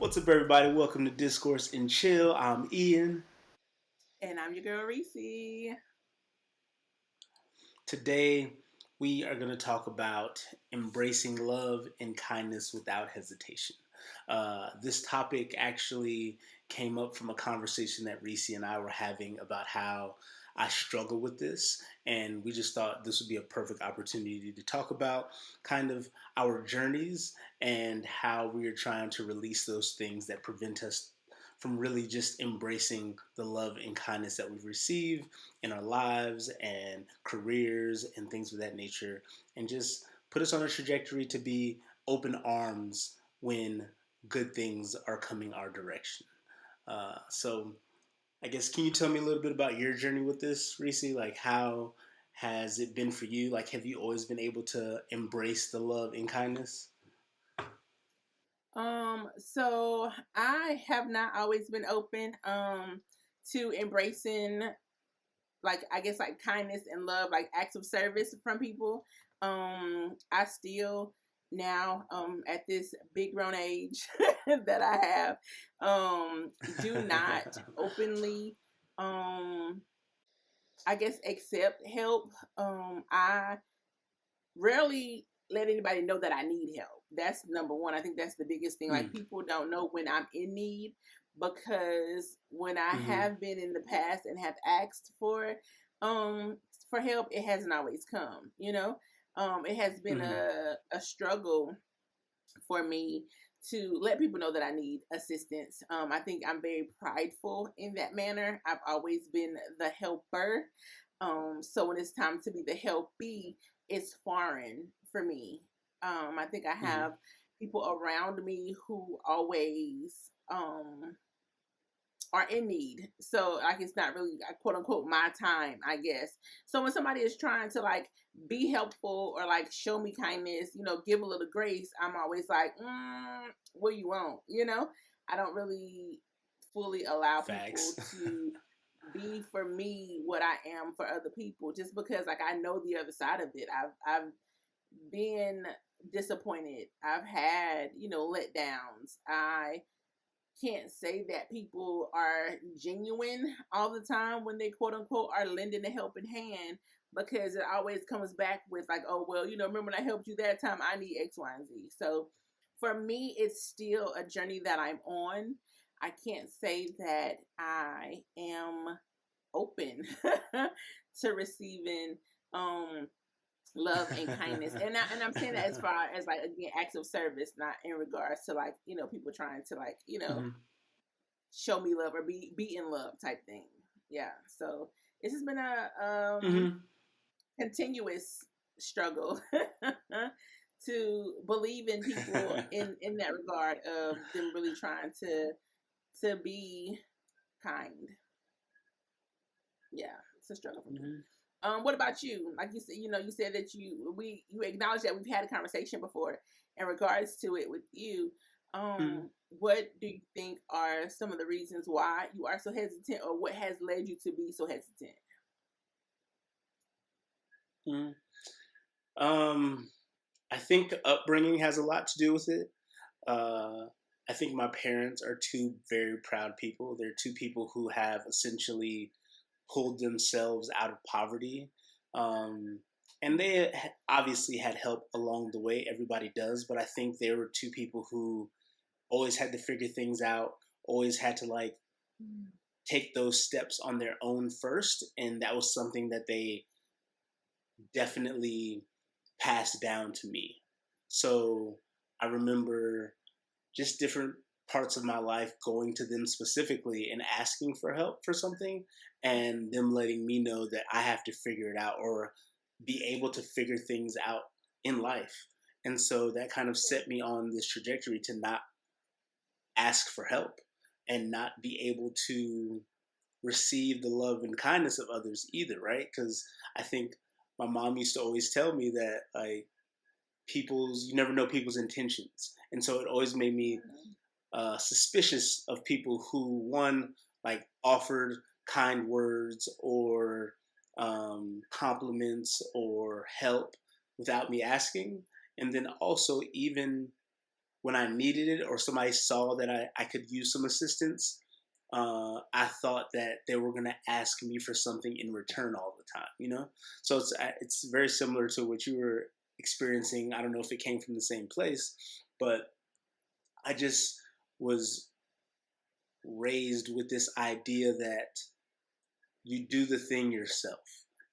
What's up, everybody? Welcome to Discourse and Chill. I'm Ian. And I'm your girl Reese. Today, we are going to talk about embracing love and kindness without hesitation. This topic actually came up from a conversation that Reese and I were having about how I struggle with this, and we just thought this would be a perfect opportunity to talk about kind of our journeys and how we are trying to release those things that prevent us from really just embracing the love and kindness that we've received in our lives and careers and things of that nature, and just put us on a trajectory to be open arms when good things are coming our direction. So, I guess, can you tell me a little bit about your journey with this, Reese? Like, how has it been for you? Like, have you always been able to embrace the love and kindness? So I have not always been open to embracing, like, I guess, like kindness and love, like acts of service from people. I still now, at this big grown age that I have, do not openly, um I guess, accept help. I rarely let anybody know that I need help. That's number one. I think that's the biggest thing. Like, Mm. people don't know when I'm in need, because when I Mm-hmm. have been in the past and have asked for help, it hasn't always come, you know? It has been Mm-hmm. a struggle for me to let people know that I need assistance. I think I'm very prideful in that manner. I've always been the helper. So when it's time to be the helpee, it's foreign for me. I think I Mm-hmm. have people around me who always are in need. So, like, it's not really, quote unquote, my time, I guess. So when somebody is trying to, like, be helpful or, like, show me kindness, give a little grace, I'm always like, what you want? I don't really fully allow people Facts. to be for me what I am for other people, just because, like, I know the other side of it. I've been disappointed. I've had, letdowns. I can't say that people are genuine all the time when they, quote unquote, are lending a helping hand, because it always comes back with, like, oh, well, remember when I helped you that time? I need X, Y, and Z. So for me, it's still a journey that I'm on. I can't say that I am open to receiving love and kindness, and I'm saying that as far as, like, again, acts of service, not in regards to, like, people trying to, like, Mm-hmm. show me love or be in love type thing. Yeah. So this has been a Mm-hmm. continuous struggle to believe in people in that regard of them really trying to be kind. Yeah, it's a struggle for me. Mm-hmm. What about you? Like you said, you said that you acknowledge that we've had a conversation before in regards to it with you. What do you think are some of the reasons why you are so hesitant, or what has led you to be so hesitant? Mm-hmm. Um, I think upbringing has a lot to do with it. Uh, I think my parents are two very proud people. They're two people who have essentially pulled themselves out of poverty. Um, and they obviously had help along the way. Everybody does. But I think they were two people who always had to figure things out, always had to like take those steps on their own first. And that was something that they definitely passed down to me. So I remember just different parts of my life going to them specifically and asking for help for something, and them letting me know that I have to figure it out or be able to figure things out in life. And so that kind of set me on this trajectory to not ask for help and not be able to receive the love and kindness of others either, right? Because I think my mom used to always tell me that, like, you never know people's intentions. And so it always made me suspicious of people who, one, like, offered kind words or compliments or help without me asking, and then also even when I needed it or somebody saw that I could use some assistance, I thought that they were going to ask me for something in return all the time, you know? So it's very similar to what you were experiencing. I don't know if it came from the same place, but I just was raised with this idea that you do the thing yourself.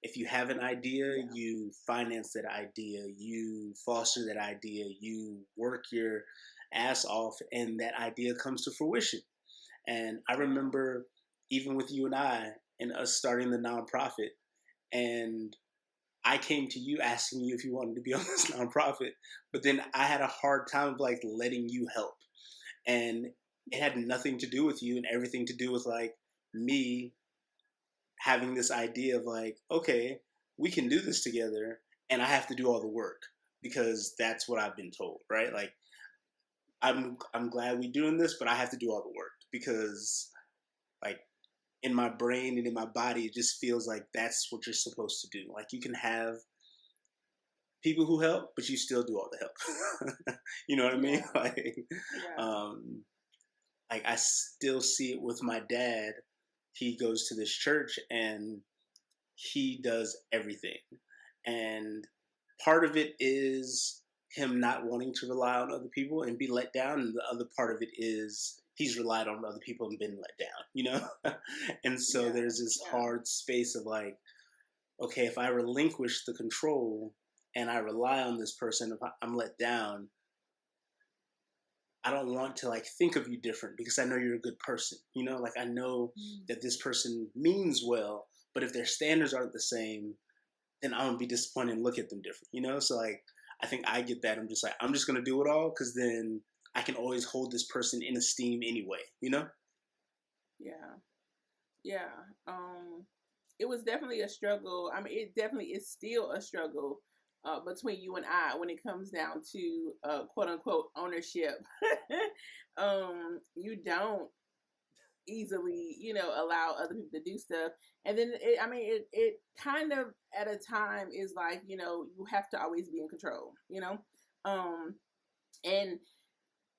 If you have an idea, Yeah. you finance that idea, you foster that idea, you work your ass off, and that idea comes to fruition. And I Yeah. remember even with you and I and us starting the nonprofit, and I came to you asking you if you wanted to be on this nonprofit, but then I had a hard time of like letting you help. And it had nothing to do with you and everything to do with like me having this idea of like, okay, we can do this together and I have to do all the work because that's what I've been told, right? Like I'm glad we're doing this, but I have to do all the work because like in my brain and in my body it just feels like that's what you're supposed to do. Like you can have people who help, but you still do all the help. You know what I mean? Yeah. Yeah. Um like I still see it with my dad. He goes to this church and he does everything. And part of it is him not wanting to rely on other people and be let down. And the other part of it is he's relied on other people and been let down, you know? And so Yeah. there's this Yeah. hard space of like, okay, if I relinquish the control and I rely on this person, if I'm let down, I don't want to like think of you different because I know you're a good person. You know, like I know Mm. that this person means well, but if their standards aren't the same, then I'm gonna be disappointed and look at them different. You know, so like I think I get that. I'm just like I'm just gonna do it all because then I can always hold this person in esteem anyway. You know? Yeah. Yeah. Um, it was definitely a struggle. I mean, it definitely is still a struggle between you and I when it comes down to quote unquote ownership. You don't easily, allow other people to do stuff. And then, it kind of at a time is like, you have to always be in control, Um, and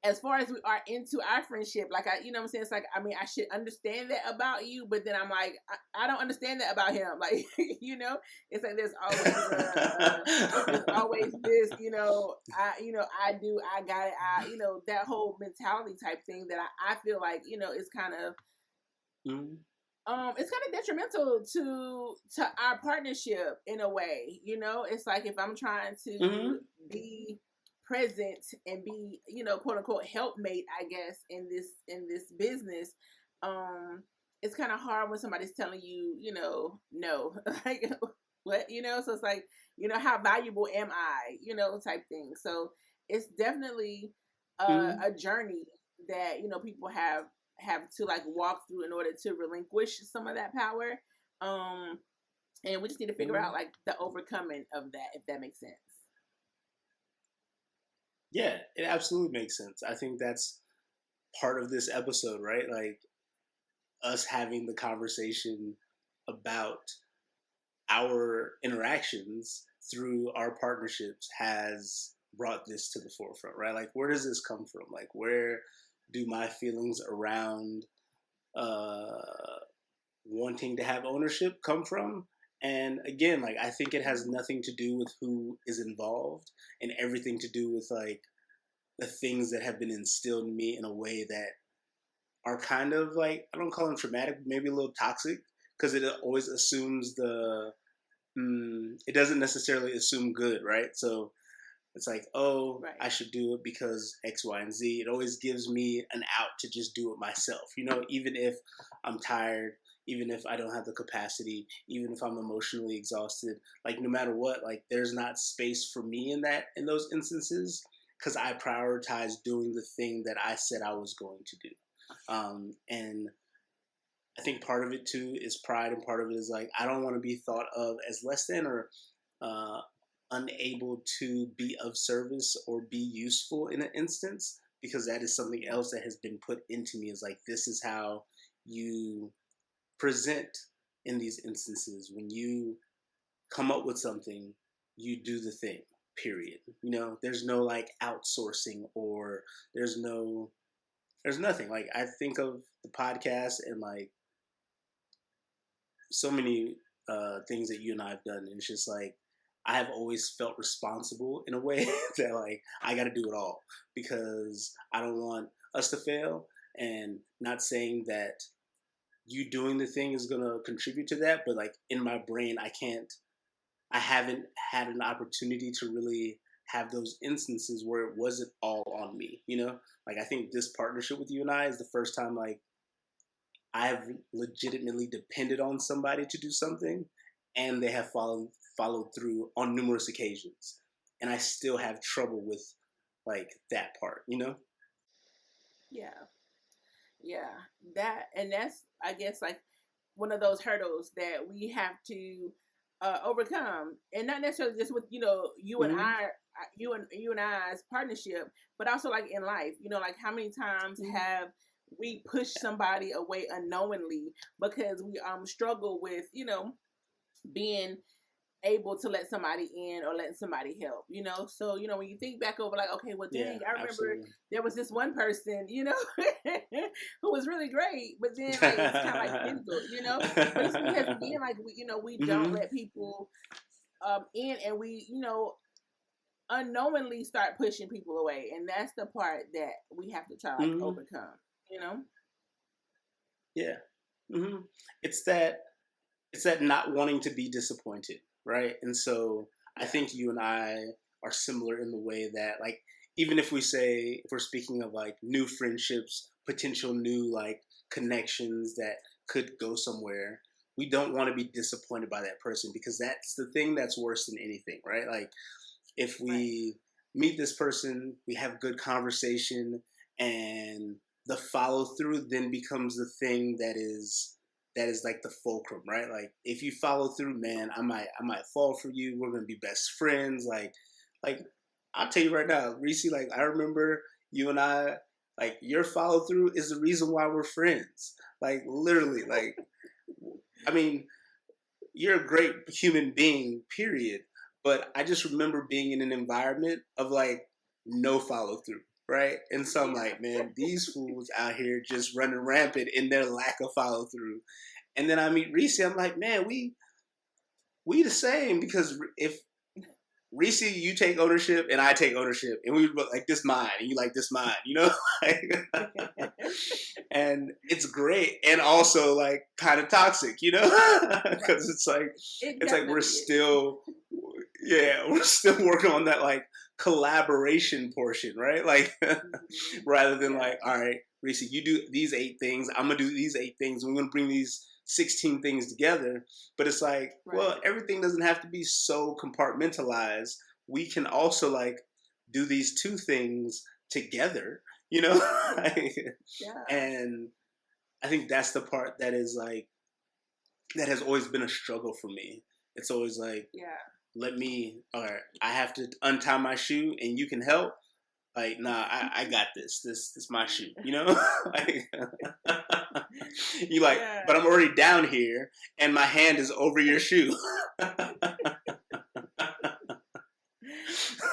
as far as we are into our friendship, like I'm saying, it's like, I should understand that about you, but then I'm like, I don't understand that about him. Like, it's like there's always this, I do, I got it, that whole mentality type thing that I feel like, is kind of, Mhm. it's kind of detrimental to our partnership in a way. It's like if I'm trying to Mhm. be present and be, quote unquote helpmate, I guess, in this business. um it's kind of hard when somebody's telling you, no. Like, what, so it's like, how valuable am I, type thing. So it's definitely Mhm. a journey that, people have to like walk through in order to relinquish some of that power. Um, and we just need to figure out Mhm. like the overcoming of that, if that makes sense. Yeah, it absolutely makes sense. I think that's part of this episode, right? Like us having the conversation about our interactions through our partnerships has brought this to the forefront, right? Like, where does this come from? Like, where do my feelings around uh, wanting to have ownership come from? And again, like, I think it has nothing to do with who is involved and everything to do with like the things that have been instilled in me in a way that are kind of like, I don't call them traumatic, maybe a little toxic because it always assumes it doesn't necessarily assume good, right? So it's like, oh, I Right. should do it because X, Y, and Z. It always gives me an out to just do it myself, even if I'm tired, even if I don't have the capacity, even if I'm emotionally exhausted, like no matter what, like there's not space for me in those instances because I prioritize doing the thing that I said I was going to do. And I think part of it too is pride, and part of it is like I don't want to be thought of as less than or uh, unable to be of service or be useful in an instance because that is something else that has been put into me. Is like this is how you present in these instances when you come up with something, you do the thing. period. You know, there's no like outsourcing, or there's no there's nothing. Like I think of the podcast and like so many things that you and I have done, and it's just like I have always felt responsible in a way that like I got to do it all because I don't want us to fail. And not saying that you doing the thing is gonna contribute to that, but like in my brain, I haven't had an opportunity to really have those instances where it wasn't all on me. You know, like I think this partnership with you and I is the first time like I have legitimately depended on somebody to do something, and they have followed through on numerous occasions, and I still have trouble with like that part. You know? Yeah. Yeah. That's, I guess, like one of those hurdles that we have to overcome, and not necessarily just with you and Mm-hmm. I, you and I's partnership, but also like in life. Like how many times have we pushed somebody away unknowingly because we struggle with being able to let somebody in or letting somebody help. So when you think back over, like, okay, well, Yeah, dang, I remember absolutely. there was this one person who was really great, but then like it's kind of like fizzled. But it's because again, like we don't Hmm. let people in, and we unknowingly start pushing people away, and that's the part that we have to try like Hmm. overcome you know Yeah. Hmm. It's that it's that not wanting to be disappointed, right? And so I yeah, think you and I are similar in the way that like even if we say if we're speaking of like new friendships, potential new like connections that could go somewhere, we don't want to be disappointed by that person because that's the thing that's worse than anything, right? Like if right, we meet this person, we have good conversation, and the follow through then becomes the thing that is like the fulcrum, right? Like if you follow through, man, I might fall for you. We're gonna be best friends. Like I'll tell you right now, Reese. Like I remember you and I. Like your follow through is the reason why we're friends. Like literally, like I mean, you're a great human being, period. But I just remember being in an environment of like no follow through, right? And so I'm yeah, like, man, these fools out here just running rampant in their lack of follow through. And then I meet Reese, I'm like, man, we the same because if Reese, you take ownership and I take ownership, and we like this mine, and you like this mine, you know, like, and it's great, and also like kind of toxic, you know, right. because It it's like we're definitely is. still, yeah, we're still working on that like collaboration portion, right? Like rather than Yeah, like, all right, Reese, you do these 8 things, I'm gonna do these 8 things, we're gonna bring these 16 things together. But it's like, well, right. everything doesn't have to be so compartmentalized. We can also like do these 2 things together, you know? Yeah, yeah, And I think that's the part that is like that has always been a struggle for me. It's always like, yeah. let me, all right, I have to untie my shoe and you can help. Like, nah, I got this. This my shoe. You know, like you like, Yeah, but I'm already down here and my hand is over your shoe.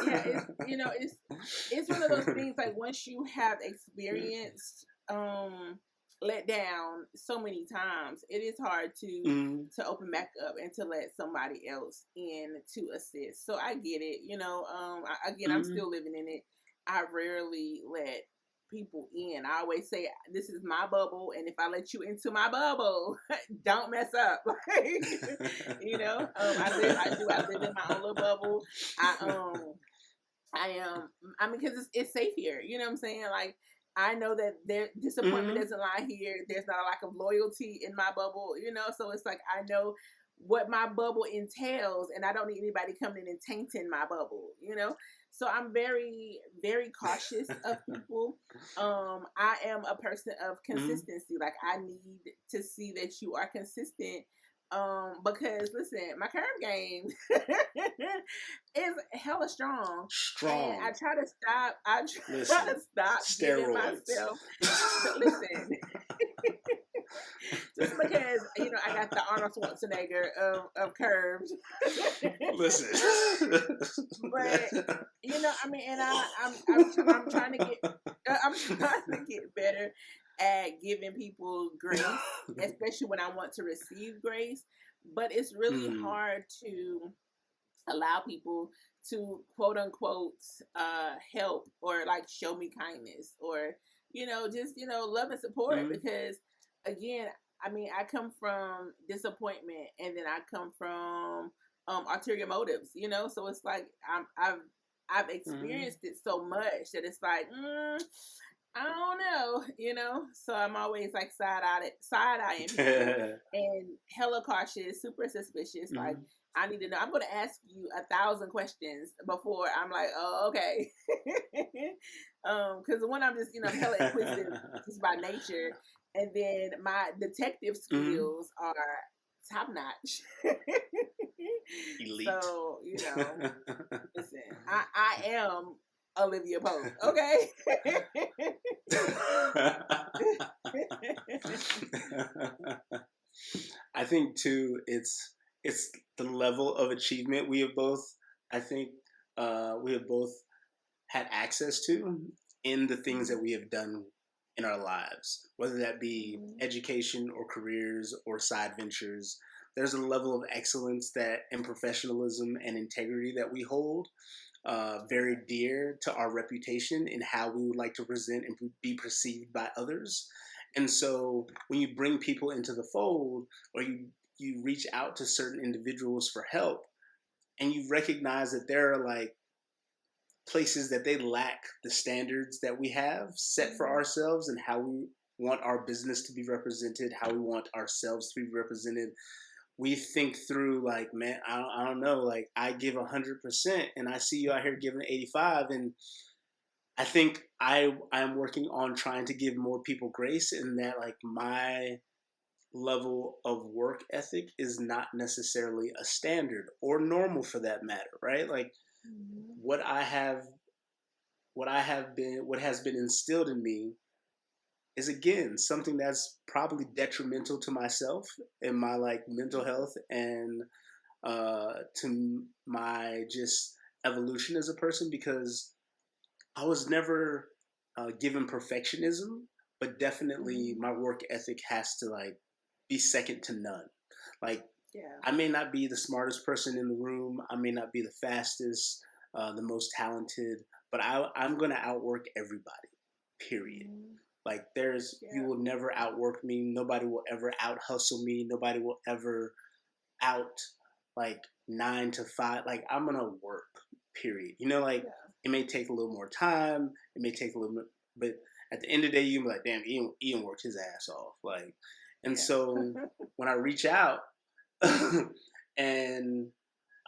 yeah. It's one of those things, like once you have experienced let down so many times, it is hard Mm, to open back up and to let somebody else in to assist. So I get it. Again, I'm mm, still living in it. I rarely let people in. I always say this is my bubble, and if I let you into my bubble, don't mess up. I live in my own little bubble. I I am. I mean, because it's safe here. You know what I'm saying? Like, I know that their disappointment mm, doesn't lie here. There's not a lack of loyalty in my bubble. So it's like I know what my bubble entails, and I don't need anybody coming in and tainting my bubble. So I'm very, very cautious of people. I am a person of mm. consistency. Like, I need to see that you are consistent. Because listen, my curve game is hella strong, and I Strong. try to stop. I try Listen, to stop giving steroids. myself. Listen, just because I got the Arnold Schwarzenegger of curves. Listen. But I mean, and I'm trying to get I'm trying to get better at giving people grace, especially when I want to receive grace. But it's really Mm, hard to allow people to quote unquote help or like show me kindness or just love and support mm, because again I mean I come from disappointment and then I come from ulterior motives, so it's like I've mm. experienced it so much that it's like I don't know, so I'm always like side eyeing people and hella cautious, super suspicious, like Mhm. I need to know. I'm going to ask you 1,000 questions before I'm like, oh, okay. Because one, I'm just, I'm hella inquisitive just by nature, and then my detective Mhm. skills are top notch. Elite. So listen, I am Olivia Pope, okay? I think too, it's the level of achievement we have both. I think we have both had access to in the things that Mhm, we have done in our lives, whether that be mhm, education or careers or side ventures. There's a level of excellence that and professionalism and integrity that we hold very yeah. dear to our reputation and how we would like to present and be perceived by others. And so when you bring people into the fold or you reach out to certain individuals for help and you recognize that there are like places that they lack the standards that we have set for Mhm, ourselves and how we want our business to be represented, how we want ourselves to be represented, we think through like, man, I don't know, like I give 100% and I see you out here giving 85, and I think I'm working on trying to give more people grace in that like my level of work ethic is not necessarily a standard or normal for that matter, right? Like mhm, what I have what has been instilled in me is again something that's probably detrimental to myself and my like mental mhm, health and to my just evolution as a person because I was never given perfectionism, but definitely mhm. my work ethic has to like be second to none. Like Yeah. I may not be the smartest person in the room, I may not be the fastest, the most talented, but I'm gonna outwork everybody. Period. Mhm. Like there's you Yeah. will never outwork me. Nobody will ever out hustle me. Nobody will ever out like 9 to 5. Like I'm gonna work. Period. Like Yeah. it may take a little more time. It may take a little bit, but at the end of the day, you can be like, damn, Ian worked his ass off. Like, and Yeah. so when I reach out, and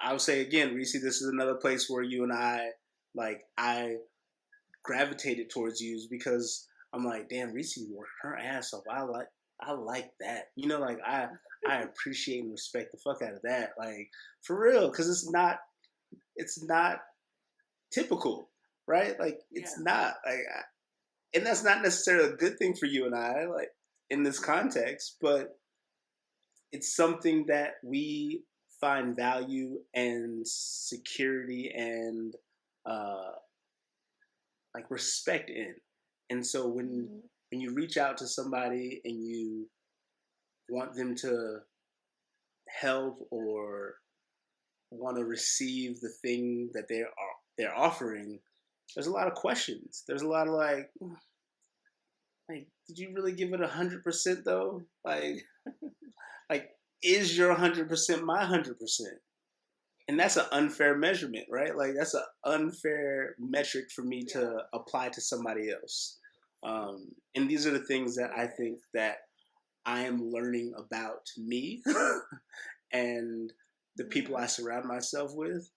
I would say again, Reese, this is another place where you and I gravitated towards you is because I'm like, damn, Reese worked her ass off. I like that. Like I appreciate and respect the fuck out of that. Like for real, because it's not typical, right? Like it's Yeah. not like, and that's not necessarily a good thing for you and I, like in this Yeah. context, but it's something that we find value and security and uh, like respect in. And so Mhm. when you reach out to somebody and you want them to help or want to receive the thing that they're offering, there's a lot of questions. There's a lot of like, did you really give it 100% though? Like, is your 100% my 100%? And that's an unfair measurement, right? Like that's an unfair metric for me Yeah. to apply to somebody else. And these are the things that I It think is. that I am learning about me and the people Yeah. I surround myself with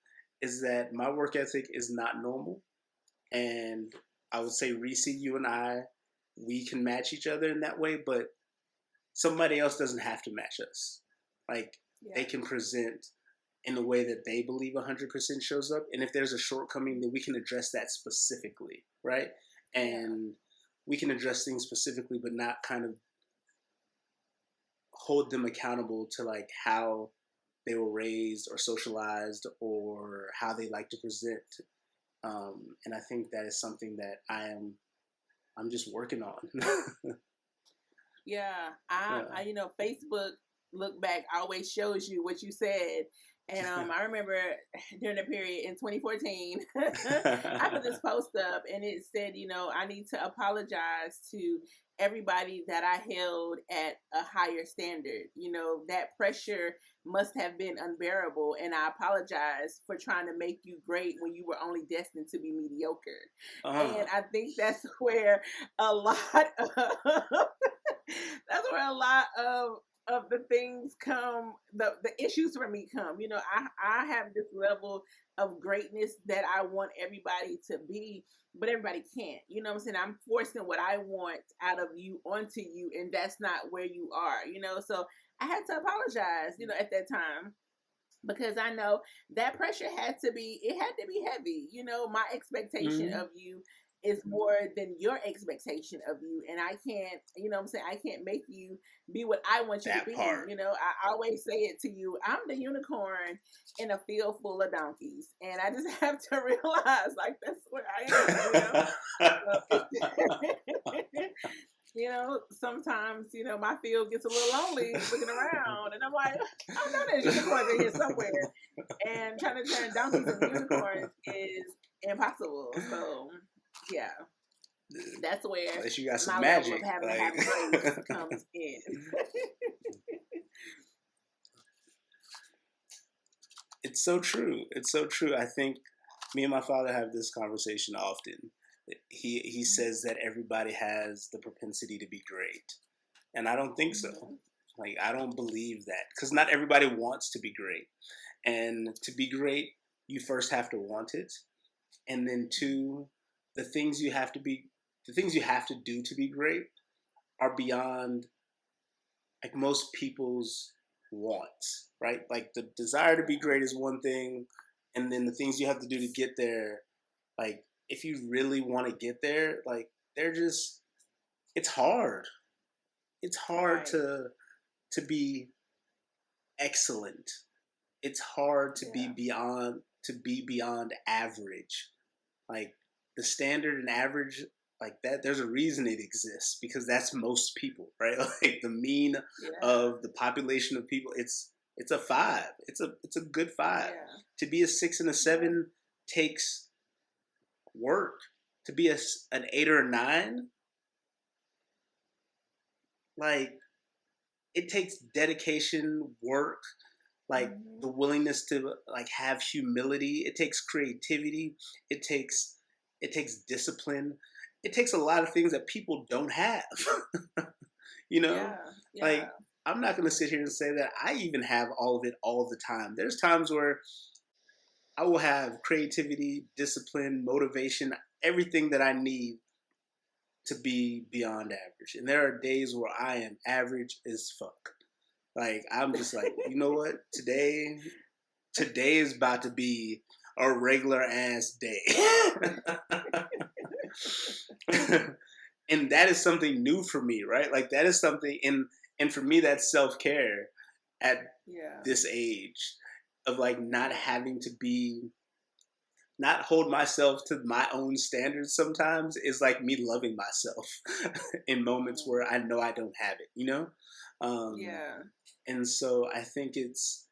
is that my work ethic is not normal. And I would say, Reese, you and I, we can match each other in that way, but somebody else doesn't have to match us. Like they Yeah. can present in a way that they believe 100% shows up. And if there's a shortcoming, then we can address that specifically, right? Yeah. And we can address things specifically, but not kind of hold them accountable to like how they were raised or socialized or how they like to present. And I think that is something that I'm just working on. Yeah, Yeah. Facebook look back always shows you what you said. And I remember during the period in 2014, I put this post up and it said, I need to apologize to everybody that I held at a higher standard. That pressure must have been unbearable. And I apologize for trying to make you great when you were only destined to be mediocre. uh, And I think that's where a lot of that's where a lot of the things come, the issues for me come. I have this level of greatness that I want everybody to be, but everybody can't. You know what I'm saying? I'm forcing what I want out of you onto you, and that's not where you are. So I had to apologize, at that time, because I know that pressure had to be heavy. My expectation mm, of you is more than your expectation of you. And I can't, what I'm saying, I can't make you be what I want you to that be. part. I always say it to you. I'm the unicorn in a field full of donkeys. And I just have to realize like that's where I am. Sometimes, my field gets a little lonely looking around, and I'm like, I know there's unicorns in here somewhere, and trying to turn donkeys into unicorns is impossible. So, yeah, that's where Unless you got some my level of magic, having to like. have grace comes in. It's so true. It's so true. I think me and my father have this conversation often. He says that everybody has the propensity to be great, and I don't think so. Mhm. Like I don't believe that because not everybody wants to be great, and to be great, you first have to want it, and then two, the things you have to be, the things you have to do to be great are beyond like most people's wants, right? Like the desire to be great is one thing, and then the things you have to do to get there, like if you really want to get there, like they're just it's hard. It's hard Right. to be excellent. It's hard Yeah. to be beyond average. Like the standard and average like that there's a reason it exists because that's most people, right? Like the mean Yeah. of the population of people it's a 5. It's a good 5. Yeah. To be a 6 and a Yeah. 7 takes work. To be an 8 or a 9, like it takes dedication, work, like the Hmm. willingness to like have humility. It takes creativity. It takes it takes discipline. It takes a lot of things that people don't have. you know, Yeah. like Yeah. I'm not going to sit here and say that I even have all of it all the time. There's times where I will have creativity, discipline, motivation, everything that I need to be beyond average. And there are days where I am average as fuck. Like I'm just like, you know what? Today is about to be a regular ass day. And that is something new for me, right? Like that is something and for me that's self-care at Yeah. this age of like not Yeah. having to be not hold myself to my own standards sometimes is like me loving myself in moments where Mhm. I know I don't have it, you know? Um, Yeah. and so I think it's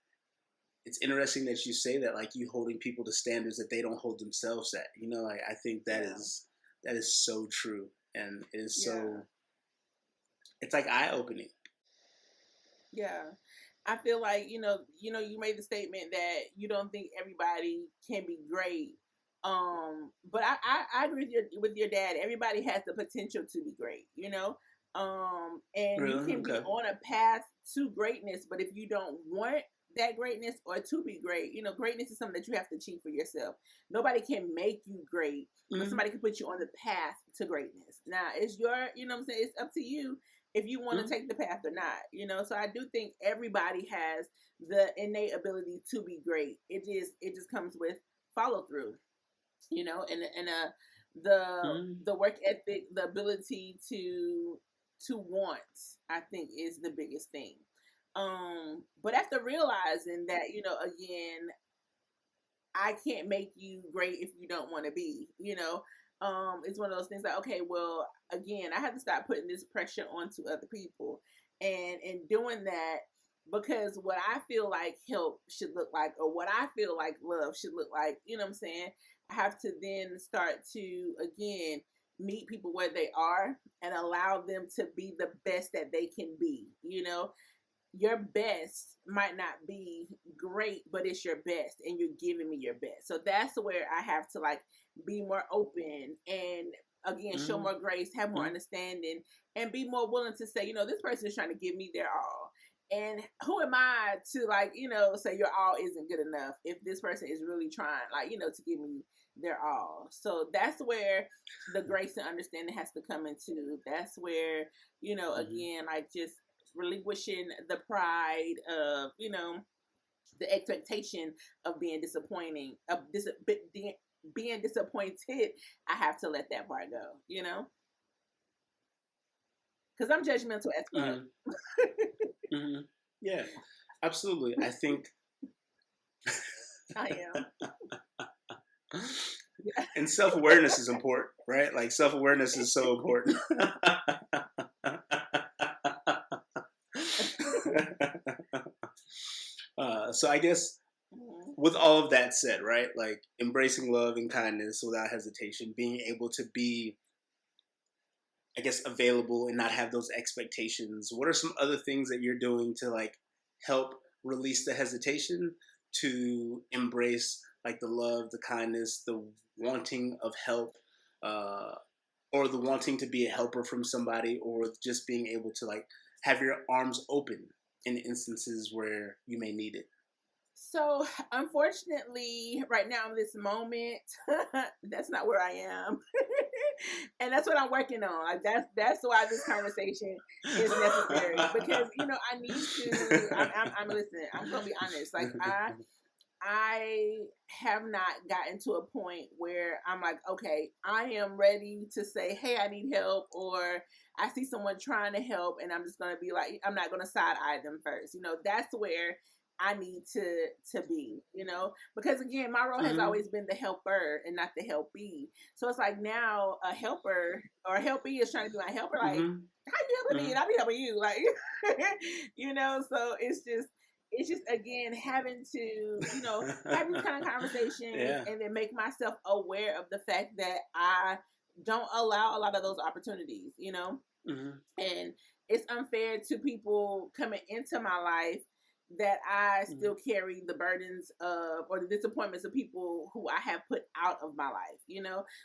interesting that you say that like you holding people to standards that they don't hold themselves at. You know, like I think Yeah. that is so true, and it is Yeah. so it's like eye opening. Yeah. I feel like, you made the statement that you don't think everybody can be great. But I agree with your dad. Everybody has the potential to be great, and you Really? can be Okay. on a path to greatness, but if you don't want that greatness or to be great, greatness is something that you have to achieve for yourself. Nobody can make you great, but Mm-hmm. somebody can put you on the path to greatness. Now, it's your, what I'm saying, it's up to you if you want to Mm-hmm. take the path or not. So I do think everybody has the innate ability to be great. It just comes with follow through, and the work ethic, the ability to want, I think, is the biggest thing. But after realizing that, again, I can't make you great if you don't want to be, it's one of those things like, okay, well, again, I have to stop putting this pressure onto other people. And in doing that, because what I feel like help should look like, or what I feel like love should look like, you know what I'm saying? I have to then start to, again, meet people where they are and allow them to be the best that they can be, your best might not be great, but it's your best and you're giving me your best. So that's where I have to like be more open and again show Mm-hmm. more grace, have more understanding, and be more willing to say, this person is trying to give me their all. And who am I to like, say your all isn't good enough if this person is really trying, like, to give me their all. So that's where the grace and understanding has to come into. That's where, Mm-hmm. again, like just relinquishing the pride of the expectation of being disappointing of being disappointed. I have to let that part go, because I'm judgmental as fuck. Mm-hmm. Mm-hmm. Yeah, absolutely. I think, I am. Yeah. and self awareness is important, right? Like self awareness is so important. So I guess with all of that said, right? Like embracing love and kindness without hesitation, being able to be, I guess, available and not have those expectations. What are some other things that you're doing to like help release the hesitation to embrace like the love, the kindness, the wanting of help, uh, or the wanting to be a helper from somebody, or just being able to like have your arms open in instances where you may need it? So, unfortunately, right now in this moment, that's not where I am, and that's what I'm working on. Like that's why this conversation is necessary because I need to. I'm listening. I'm gonna be honest. Like I have not gotten to a point where I'm like, okay, I am ready to say, hey, I need help, or I see someone trying to help, and I'm just gonna be like, I'm not gonna side eye them first. That's where I need to be, because again, my role has Mm-hmm. always been the helper and not the helpee. So it's like now a helper or a helpee is trying to be my helper, like, Mm-hmm. how you helping me Mm-hmm. and I be helping you, like, So it's just again having to have these kind of conversations Yeah. and then make myself aware of the fact that I don't allow a lot of those opportunities, Mm-hmm. and it's unfair to people coming into my life that I Mm-hmm. still carry the burdens of or the disappointments of people who I have put out of my life.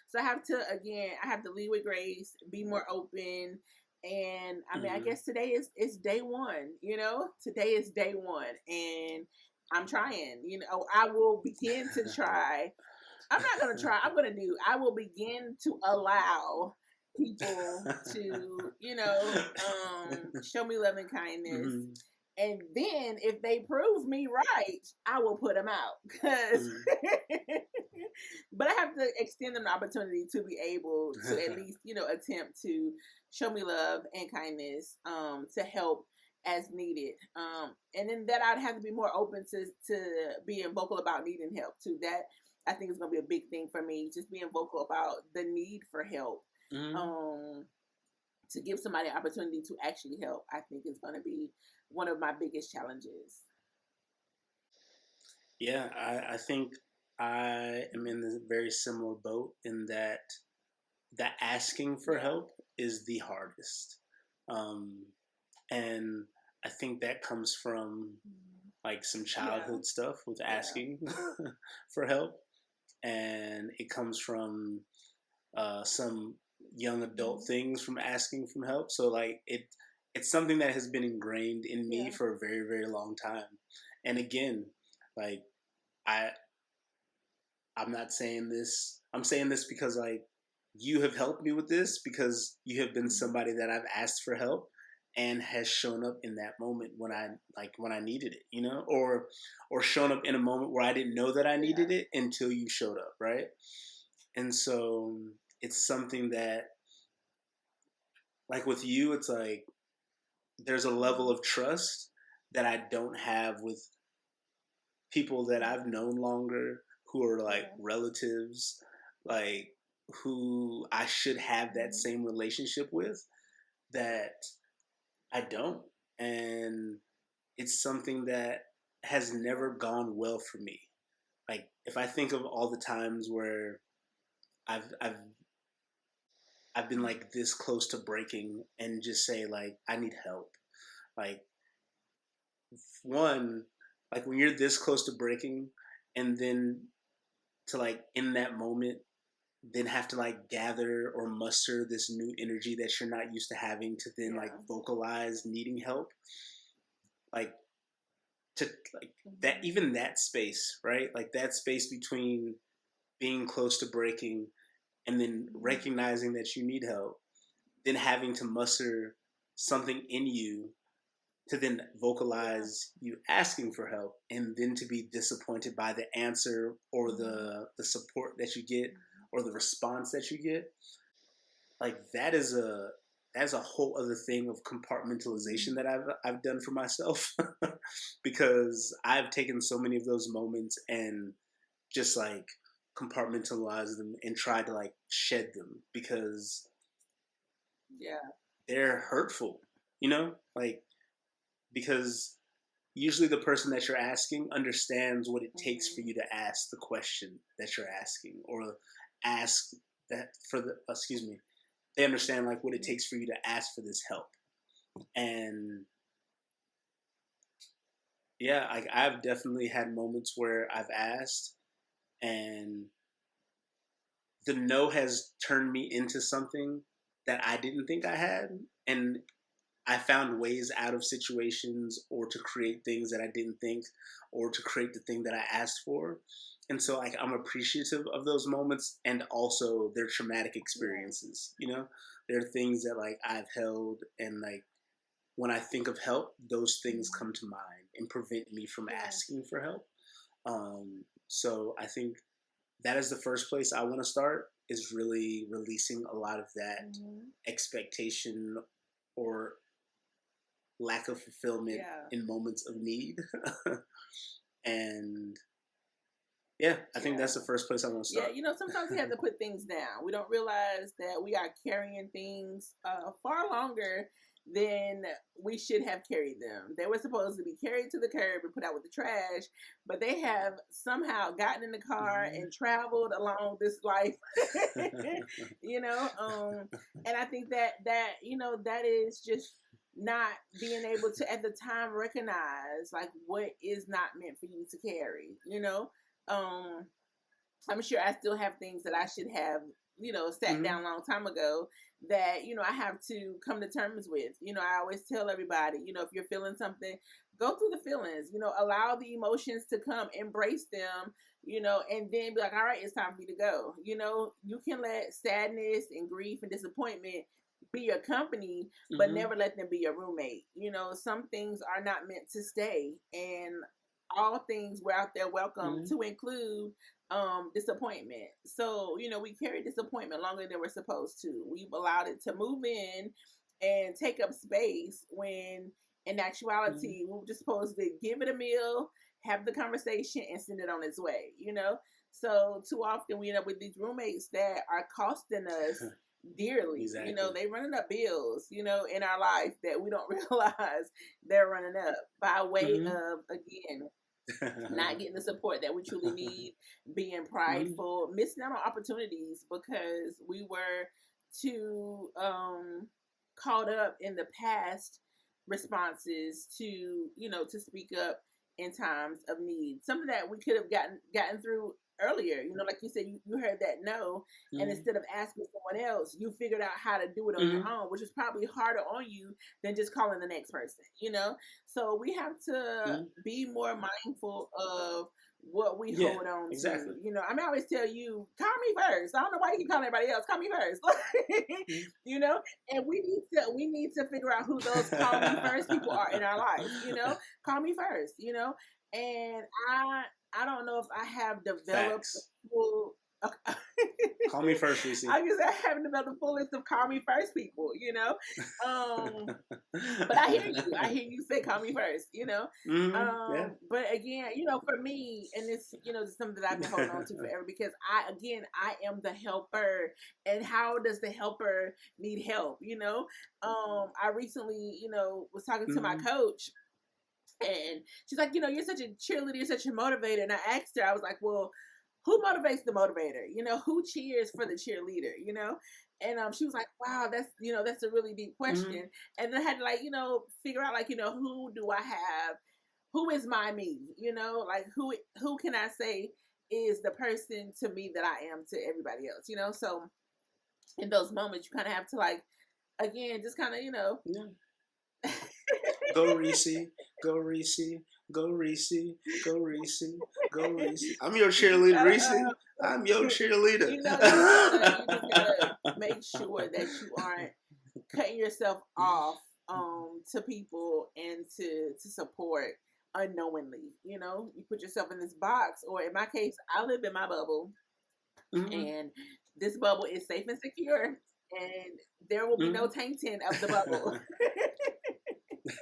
So I have to again, I have to lead with grace, be more open. And I mean, I Mm-hmm. guess today is day one. Today is day one, and I'm trying. I will begin to try. I'm not gonna try. I'm gonna do. I will begin to allow people to, show me love and kindness. Mm-hmm. And then if they prove me right, I will put them out. Cause, Mm-hmm. but I have to extend them the opportunity to be able to at least, attempt to show me love and kindness, to help as needed. And then that I'd have to be more open to being vocal about needing help too. That I think is going to be a big thing for me. Just being vocal about the need for help. Mm-hmm. Um, to give somebody an opportunity to actually help, I think is going to be one of my biggest challenges. Yeah, I think I am in the very similar boat in that the asking for Yeah. help is the hardest. Um, and I think that comes from like some Yeah. childhood stuff with Yeah. asking for help, and it comes from some young adult Mm-hmm. things from asking for help. So like it's something that has been ingrained in me Yeah. for a very very long time. And again, like I I'm not saying this. I'm saying this because like you have helped me with this because you have been Mm-hmm. somebody that I've asked for help and has shown up in that moment when I needed it, or shown up in a moment where I didn't know that I needed Yeah. it until you showed up, right? And so it's something that like with you it's like there's a level Mm-hmm. of trust that I don't have with people that I've Mhm. known longer, who are like Yeah. relatives, like who I should have that Mhm. same relationship with, that I don't. And it's something that has never Yeah. gone well for me. Like if I think of all the times where I've I've I've been like this close to breaking and just say like I need help. Like one, like when you're this close to breaking and then to like in that moment then have to like gather or muster this new energy that you're not used to having to then like Yeah. vocalize needing help, like to like that, Mhm. even that space, right, like that space between being close to breaking and then Mhm. recognizing that you need help, then having to muster something in you to then Yeah. vocalize you asking for help, and then to be disappointed by the answer or Mhm. the support that you get Mhm. or the response that you get, like that's a whole other thing of compartmentalization Mhm. that I've done for myself because I've taken so many of those moments and just like compartmentalized them and tried to like shed them because Yeah. they're hurtful, you know, like because usually the person that you're asking understands what it takes for Mhm. you to ask the question that you're asking or ask that for the excuse me, they understand like what it Mhm. takes for you to ask for this help. And yeah, I've definitely had moments where I've asked and the no has turned me into something that I didn't think I had, and I found ways out of situations or to create things that I didn't think or to create the thing that I asked for. And so like I'm appreciative of those moments and also their traumatic Yeah. experiences, you know? There are things that like I've held and like when I think of help, those things Mhm. come to mind and prevent me from Yeah. asking for help. So I think that is the first place I want to start is really releasing a lot of that Mhm. expectation or lack of fulfillment Yeah. in moments of need. And yeah, I think that's Yeah. the first place I want to Yeah, start. sometimes we have to put things down. We don't realize that we are carrying things far longer than we should have carried them. They were supposed to be carried to the curb and put out with the trash, but they have somehow gotten in the car Mhm. and traveled along this life. you know, um, and I think that that is just not being able to at the time recognize like what is not meant for you to carry. Um I'm sure I still have things that I should have, sat Mhm. down a long time ago that, I have to come to terms with. I always tell everybody, if you're feeling something, go through the feelings, allow the emotions to come, embrace them, and then be like, all right, it's time for me to go. You can let sadness and grief and disappointment be your company, but Mhm. never let them be your roommate. Some things are not meant to stay, and all things were out there welcome Mhm. to include disappointment. So we carry disappointment longer than we're supposed to. We've allowed it to move in and take up space when in Mhm. actuality we were just supposed to give it a meal, have the conversation, and send it on its way. So too often we end up with these roommates that are costing us dearly. Exactly. They running up bills, in our life that we don't realize they're running up by way Mhm. of, again, not getting the support that we truly need, being Mhm. prideful, missing out on opportunities because we were too caught up in the past responses to to speak up in times of need. Something that we could have gotten through earlier. Like you said, you heard that no, and Mhm. instead of asking someone else, you figured out how to do it on your Mhm. own, which is probably harder on you than just calling the next person. So we have to Mhm. be more mindful of what we Yeah, hold on to. exactly. I always tell you, call me first. I don't know why you keep calling everybody else. Call me first. Mhm. And we need to figure out who those call me first people are in our life. Call me first. And I don't know if I have developed a Facts. full. Okay. Call me first, Reese. I guess I haven't developed the full list of call me first people, but I hear you. I hear you say call me first, Yeah. But again, for me, and it's, it's something that I've been holding on to forever because I am the helper. And how does the helper need help? I recently, was talking to my Mm-hmm. coach, and she's like, you're such a cheerleader, you're such a motivator. And I asked her, I was like, well, who motivates the motivator? Who cheers for the cheerleader? And she was like, wow, that's a really deep Mm-hmm. question. And then I had to, like, figure out, like, who do I have? Who is my me? Like, who can I say is the person to me that I am to everybody else? So in those moments, you kind of have to, like, again, just kind of, Yeah. Go Reese, go Reese, go Reese, go Reese, go Reese. I'm your cheerleader, Reese. uh, I'm your cheerleader. you just gotta make sure that you aren't cutting yourself off to people and to support unknowingly. You put yourself in this box, or in my case, I live in my bubble, Mm-hmm. and this bubble is safe and secure, and there will be no tainting of the bubble.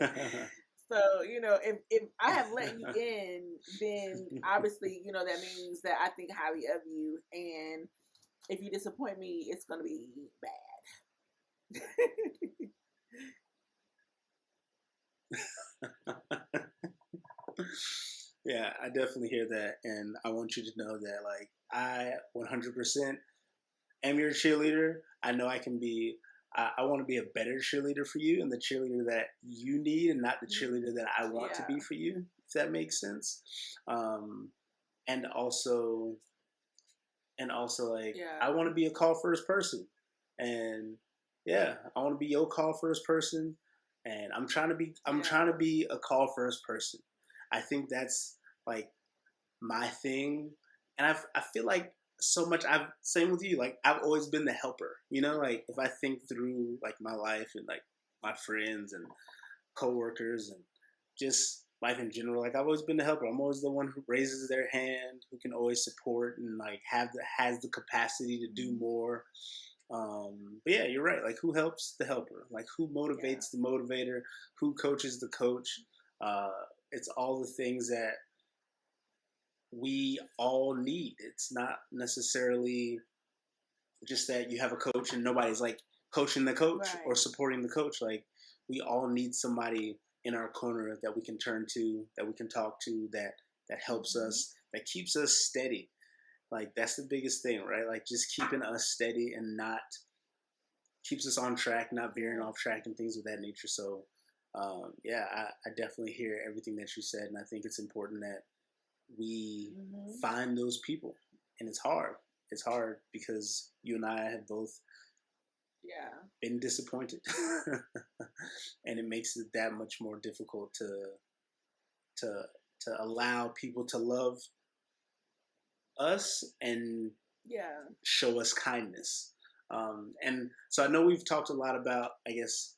Mm-hmm. So, if I have let you in, then obviously, that means that I think highly of you. And if you disappoint me, it's going to be bad. Yeah, I definitely hear that, and I want you to know that, like, I 100% am your cheerleader. I know I can be. I want to be a better cheerleader for you, and the cheerleader that you need, and not the cheerleader that I want to Yeah. be for you. If that makes sense. Um, and also, like, Yeah. I want to be a call first person, and yeah, I want to be your call first person, and I'm trying to be a call first person. I think that's like my thing, and I feel like so much. I've same with you. Like, I've always been the helper. Like, if I think through, like, my life and, like, my friends and coworkers and just life in general, like, I've always been the helper. I'm always the one who raises their hand, who can always support and, like, has the capacity to do more. But yeah, you're right. Like, who helps the helper? Like, who Yeah. motivates the motivator? Who coaches the coach? Uh, it's all the things that we all need. It's not necessarily just that you have a coach and nobody's, like, coaching the coach or Right. supporting the coach. Like, we all need somebody in our corner that we can turn to, that we can talk to, that helps Mm-hmm. us, that keeps us steady. Like, that's the biggest thing, right? Like, just keeping us steady and not keeps us on track, not veering Yeah. off track and things of that nature. So, yeah, I definitely hear everything that you said, and I think it's important that we Mm-hmm. find those people. And it's hard. It's hard because you and I have both Yeah. been disappointed, and it makes it that much more difficult to to allow people to love us and Yeah. show us kindness. And so I know we've talked a lot about, I guess,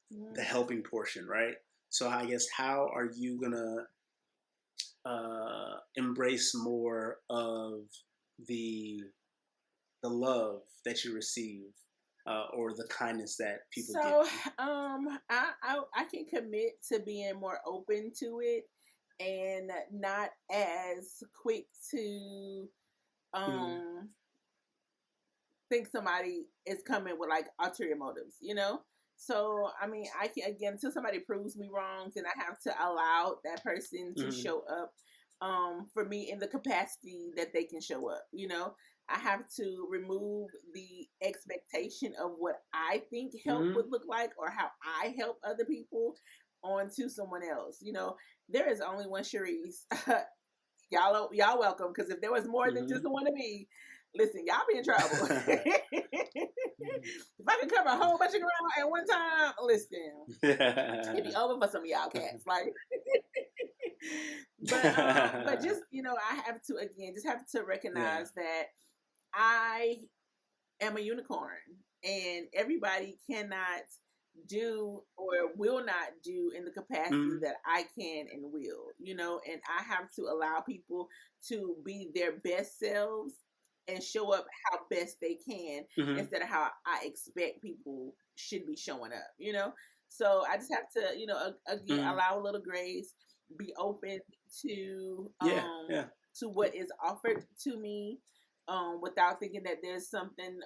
the Mm-hmm. helping portion, right? So I guess, how are you gonna embrace more of the the love that you receive, or the kindness that people give So, you? I can commit to being more open to it and not as quick to Mm-hmm. um think somebody is coming with, like, ulterior motives. So, I mean, I can, again, until somebody proves me wrong, then I have to allow that person to Mm-hmm. show up for me in the capacity that they can show up. I have to remove the expectation of what I think help Mm-hmm. would look like, or how I help other people, onto someone else. There is only one Cherise. Y'all welcome, because if there was more than just Mm-hmm. the one of me, listen, y'all be in trouble. If I could cover a whole bunch of ground at one time, listen, it'd be over for some of y'all cats. Like, but just, I have to, again, just have to Yeah. recognize that I am a unicorn, and everybody cannot do or will not do in the capacity Mm-hmm. that I can and will, and I have to allow people to be their best selves and show up how best they can Mm-hmm. instead of how I expect people should be showing up, you know? So I just have to, again, Mm-hmm. allow a little grace, be open to Yeah. Yeah. what is offered to me, without thinking that there's something,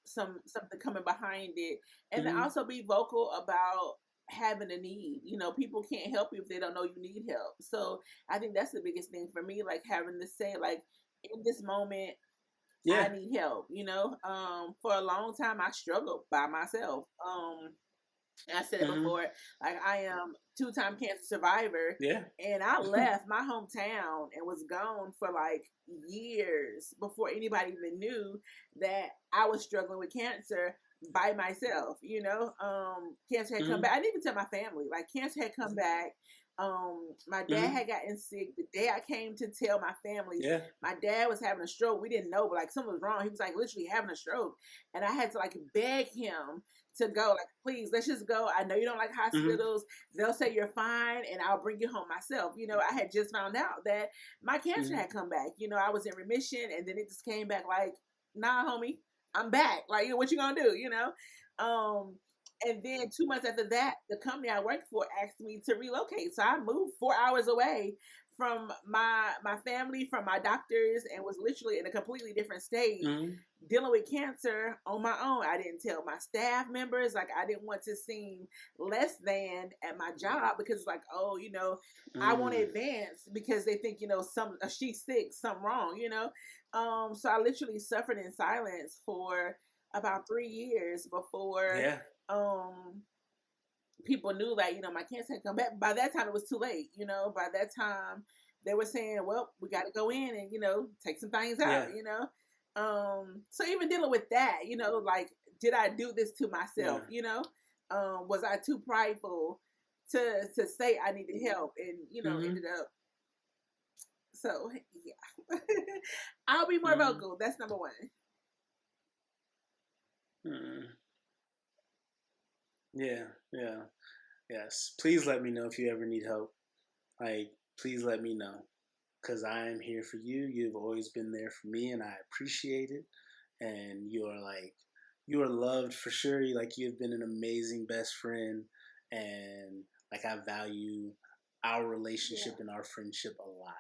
something coming behind it. And then Mm-hmm. also be vocal about having a need. People can't help you if they don't know you need help. So I think that's the biggest thing for me, like having to say, like, in this moment, I Yeah. need help. For a long time I struggled by myself. I said it Mm-hmm. before, like I am two-time cancer survivor, Yeah. and I left my hometown and was gone for like years before anybody even knew that I was struggling with cancer by myself. Cancer had come Mm-hmm. back. I didn't even tell my family. Like cancer had come back. My dad Mm-hmm. had gotten sick. The day I came to tell my family, Yeah. my dad was having a stroke. We didn't know, but like something was wrong. He was like literally having a stroke, and I had to like beg him to go. Like, please, let's just go. I know you don't like Mm-hmm. hospitals. They'll say you're fine, and I'll bring you home myself. I had just found out that my cancer Mm-hmm. had come back. I was in remission, and then it just came back like, nah, homie, I'm back. Like, what you gonna do? Um, and then 2 months after that, the company I worked for asked me to relocate. So I moved 4 hours away from my family, from my doctors, and was literally in a completely different state Mm-hmm. dealing with cancer on my own. I didn't tell my staff members. Like I didn't want to seem less than at my job because like, oh, I want to Mm. advance because they think, some she's sick, something wrong, So I literally suffered in silence for about 3 years before Yeah. um people knew that, my cancer had come back. By that time it was too late, by that time they were saying, well, we got to go in and, take some things Yeah. out. So even dealing with that, like, did I do this to Yeah. myself? Was I too prideful to say I needed help and, Mm-hmm. ended up, so yeah. I'll be more Mm-hmm. vocal. That's number one. Mm-hmm. Yeah. Yeah. Yes. Please let me know if you ever need help. Like, please let me know because I am here for you. You've always been there for me, and I appreciate it. And you are loved for sure. You've been an amazing best friend, and like I value our relationship Yeah. and our friendship a lot.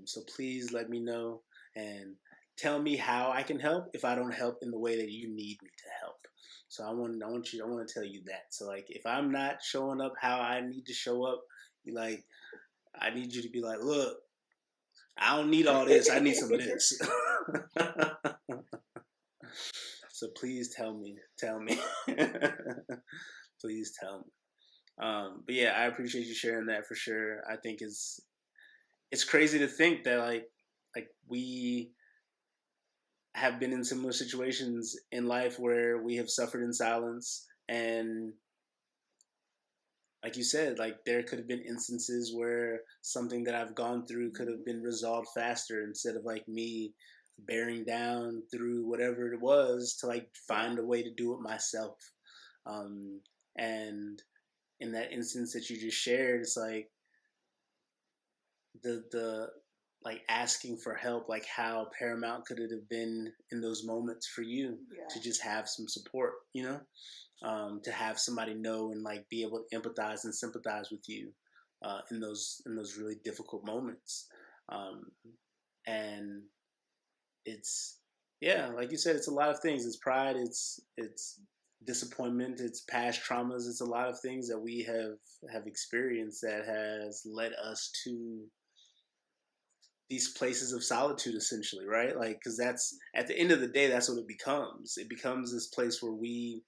So please let me know and tell me how I can help if I don't help in the way that you need me to help. So I want to tell you that. So like if I'm not showing up how I need to show up, like I need you to be like, look, I don't need all this. I need some of this. So please tell me, please tell me. But yeah, I appreciate you sharing that for sure. I think it's crazy to think that like we have been in similar situations in life where we have suffered in silence, and like you said, like there could have been instances where something that I've gone through could have Mhm. been resolved faster instead of like me bearing down through whatever it was to like Yeah. find a way to do it myself. Um, and in that instance that you just shared, it's like the like asking for help, like how paramount could it have been in those moments for you to Yeah. just have some support, to have somebody know and like be able to empathize and sympathize with you in those really difficult moments. Um, and it's yeah, like you said, it's a lot of things. It's pride. It's disappointment. It's past traumas. It's a lot of things that we have experienced that has led us to these places of solitude, essentially, right? Like, because that's at the end of the day, that's what it becomes. It becomes this place where we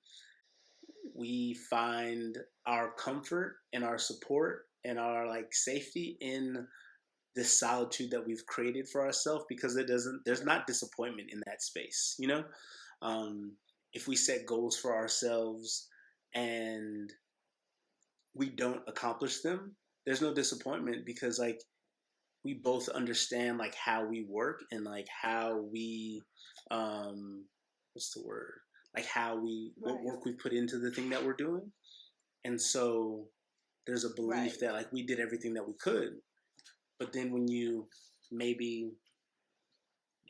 find our comfort and our support and our like safety in this solitude that we've created for ourselves because there's not disappointment in that space, um, if we set goals for ourselves and we don't accomplish them, there's no disappointment because like we both understand like how we work and like how we um what's the word, like how we what Right. work we put into the thing that we're doing. And so there's a belief Right. that like we did everything that we could. But then when you maybe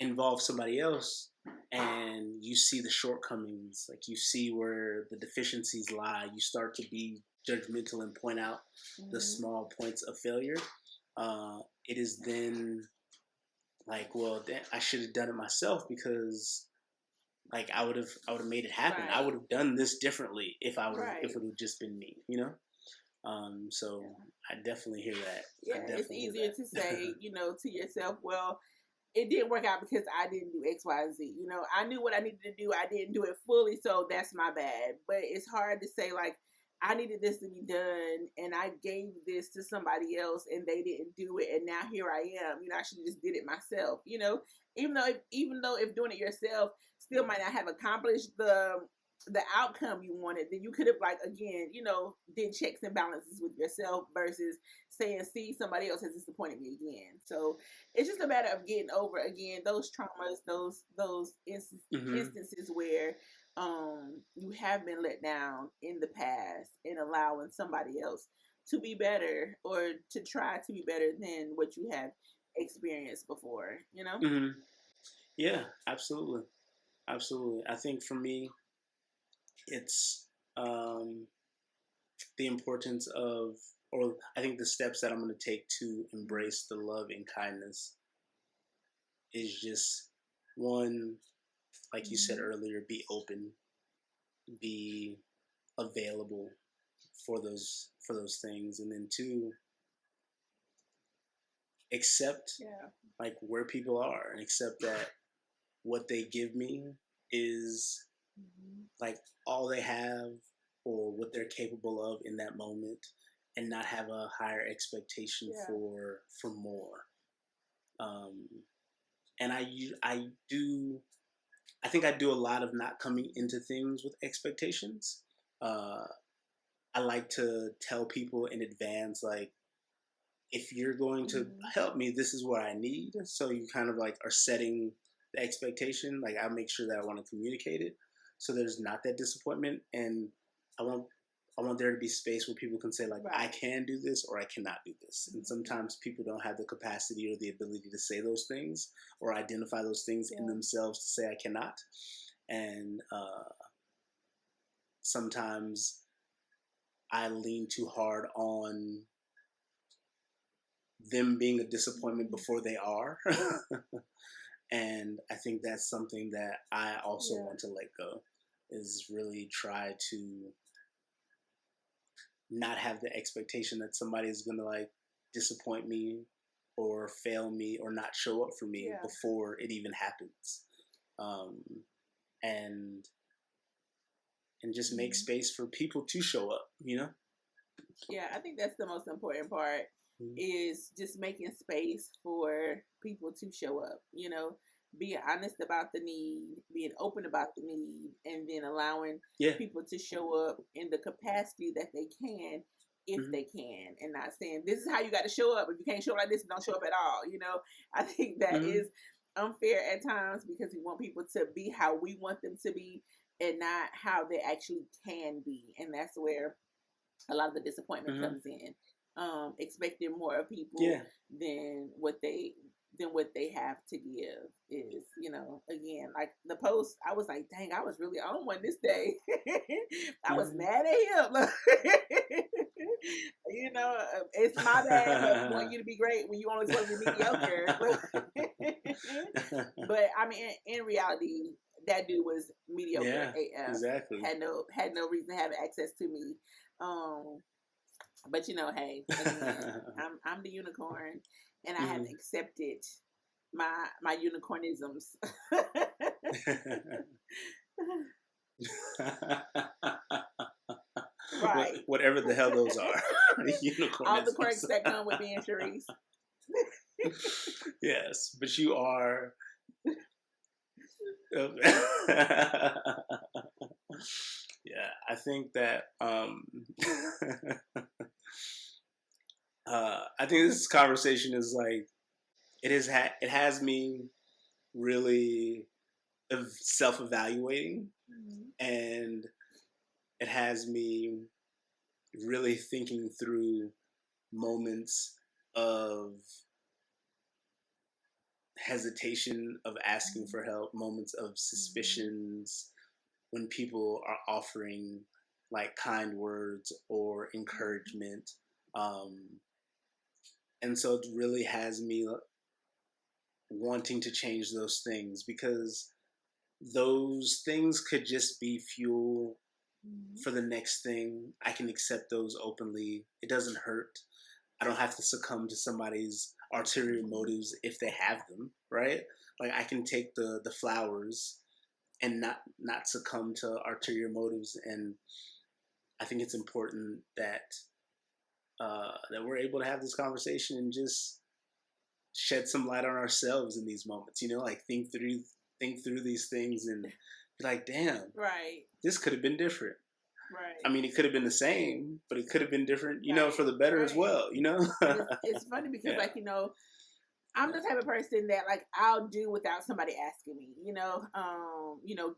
involve somebody else and you see the shortcomings, like you see where the deficiencies lie, you start to be judgmental and point out the Mm-hmm. small points of failure. It is then like, well, I should have done it myself because like I would have made it happen. I would Right. have done this differently if Right. it would have just been me, you know. So Yeah. I definitely hear that. I Yeah. It's definitely hear easier to that. say, to yourself, well, it didn't work out because I didn't do X, Y, Z. I knew what I needed to do. I didn't do it fully, so that's my bad. But it's hard to say like I needed this to be done, and I gave this to somebody else, and they didn't do it, and now here I am. I should have just did it myself. Even though if doing it yourself still might not have accomplished the outcome you wanted, then you could have like again, did checks and balances with yourself versus saying, see, somebody else has disappointed me again. So it's just a matter of getting over again those traumas, those Hmm. instances where you have been let down in the past, and allowing somebody else to be better or to try to be better than what you have experienced before. Hmm. Yeah, absolutely, absolutely. I think for me, it's um, the importance of, or I think the steps that I'm going to take to embrace the love and kindness is just one, like you said Mm-hmm. earlier, be open, be available for those things, and then two, accept Yeah. like where people are and accept that what they give me is Mm-hmm. like all they have or what they're capable of in that moment, and not have a higher expectation Yeah. for more. um, and I think I do a lot of not coming into things with expectations. uh, I like to tell people in advance, like, if you're going to Mm-hmm. help me, this is what I need. So you kind of like are setting the expectation. Like I make sure that I want to communicate it, so there's not that disappointment, and I want I want there to be space where people can say like, I Right. can do this or I cannot do this. And Mm-hmm. sometimes people don't have the capacity or the ability to say those things or identify those things in Yeah. themselves to say I cannot. And sometimes I lean too hard on them being a disappointment Mm-hmm. before they are. And I think that's something that I also Yeah. want to let go, is really try to not have the expectation that somebody is going to like disappoint me or fail me or not show up for me Yeah. before it even happens. um, and and just make Mm-hmm. space for people to show up. Yeah, I think that's the most important part, Mhm. is just making space for people to show up, being honest about the need, being open about the need, and then allowing Yeah. people to show up in the capacity that they can, if Hmm. they can, and not saying this is how you got to show up. If you can't show up like this, don't show up at all. I think that Hmm. is unfair at times because we want people to be how we want them to be and not how they actually can be. And that's where a lot of the disappointment Hmm. comes in, expecting more of people Yeah. than what they have to give is, again, like the post, I was like, dang, I was really on one this day. I was Hmm. mad at him. It's my bad for wanting you to be great when you only supposed to be mediocre. But I mean, in reality, that dude was mediocre Yeah, AF. exactly. Had no reason to have access to me. um, but hey, again, I'm the unicorn, and I have Mhm. accepted my unicornisms. Right. Whatever the hell those are, All the unicornisms. quirks that come with being Sharice. Yes, but you are. Yeah, I think that I think this conversation is like it has me really self evaluating, Mhm. and it has me really thinking through moments of hesitation of asking Mhm. for help, moments of Mhm. suspicions when people are offering like kind words or Mhm. encouragement. Um, and so it really has me wanting to change those things because those things could just be fuel Mhm. for the next thing. I can accept those openly. It doesn't hurt. I don't have to succumb to somebody's ulterior Mhm. motives if they have them, right? Like I can take the flowers and not succumb to ulterior motives. And I think it's important that we're able to have this conversation and just shed some light on ourselves in these moments. Like think through these things and be like, damn, Right. this could have been different. I Right. mean, it could have been the same, but it could have been different, for Right. the better as Right. well. And it's funny because Yeah. like I'm the type of person that like I'll do without somebody asking me.